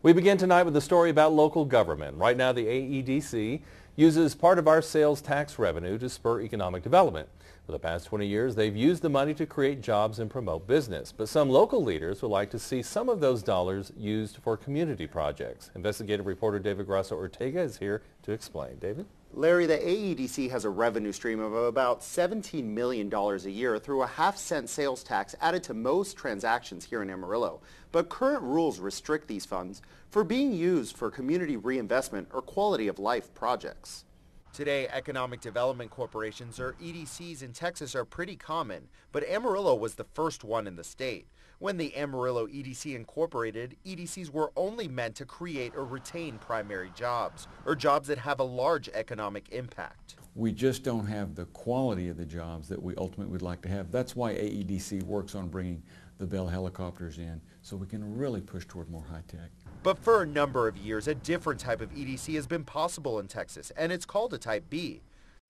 We begin tonight with a story about local government. Right now, the AEDC uses part of our sales tax revenue to spur economic development. For the past 20 years, they've used the money to create jobs and promote business. But some local leaders would like to see some of those dollars used for community projects. Investigative reporter David Grasso-Ortega is here to explain. David? Larry, the AEDC has a revenue stream of about $17 million a year through a half-cent sales tax added to most transactions here in Amarillo. But current rules restrict these funds for being used for community reinvestment or quality of life projects. Today, economic development corporations, or EDCs, in Texas are pretty common, but Amarillo was the first one in the state. When the Amarillo EDC incorporated, EDCs were only meant to create or retain primary jobs, or jobs that have a large economic impact. We just don't have the quality of the jobs that we ultimately would like to have. That's why AEDC works on bringing the Bell helicopters in, so we can really push toward more high tech. But for a number of years, a different type of EDC has been possible in Texas, and it's called a Type B.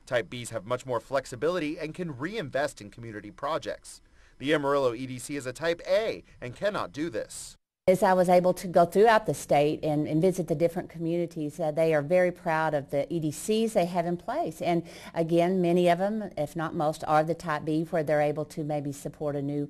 Type Bs have much more flexibility and can reinvest in community projects. The Amarillo EDC is a Type A and cannot do this. As I was able to go throughout the state and visit the different communities, they are very proud of the EDCs they have in place. And again, many of them, if not most, are the Type B, where they're able to maybe support a new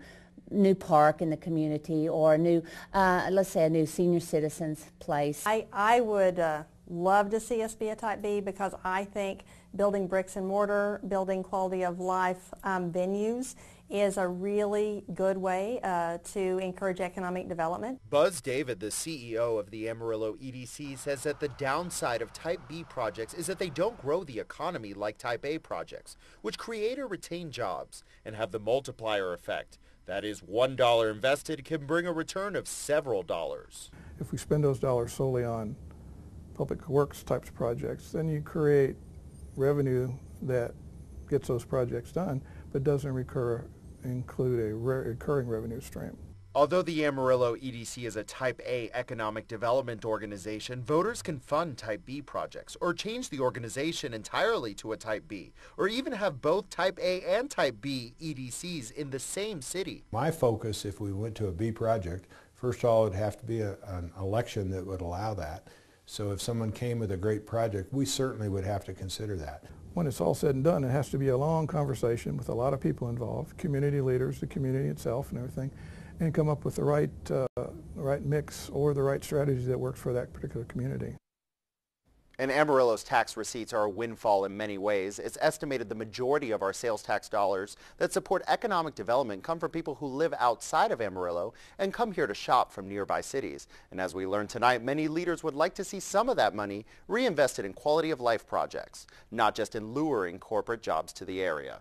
park in the community, or a new, let's say, a new senior citizens place. I would love to see us be a Type B, because I think building bricks and mortar, building quality of life venues is a really good way to encourage economic development. Buzz David, the CEO of the Amarillo EDC, says that the downside of Type B projects is that they don't grow the economy like Type A projects, which create or retain jobs and have the multiplier effect. That is, $1 invested can bring a return of several dollars. If we spend those dollars solely on public works types of projects, then you create revenue that gets those projects done, but doesn't include a recurring revenue stream. Although the Amarillo EDC is a Type A economic development organization, voters can fund Type B projects or change the organization entirely to a Type B, or even have both Type A and Type B EDCs in the same city. My focus, if we went to a B project, first of all, it would have to be an election that would allow that. So if someone came with a great project, we certainly would have to consider that. When it's all said and done, it has to be a long conversation with a lot of people involved, community leaders, the community itself and everything, and come up with the right mix or the right strategy that works for that particular community. And Amarillo's tax receipts are a windfall in many ways. It's estimated the majority of our sales tax dollars that support economic development come from people who live outside of Amarillo and come here to shop from nearby cities. And as we learned tonight, many leaders would like to see some of that money reinvested in quality of life projects, not just in luring corporate jobs to the area.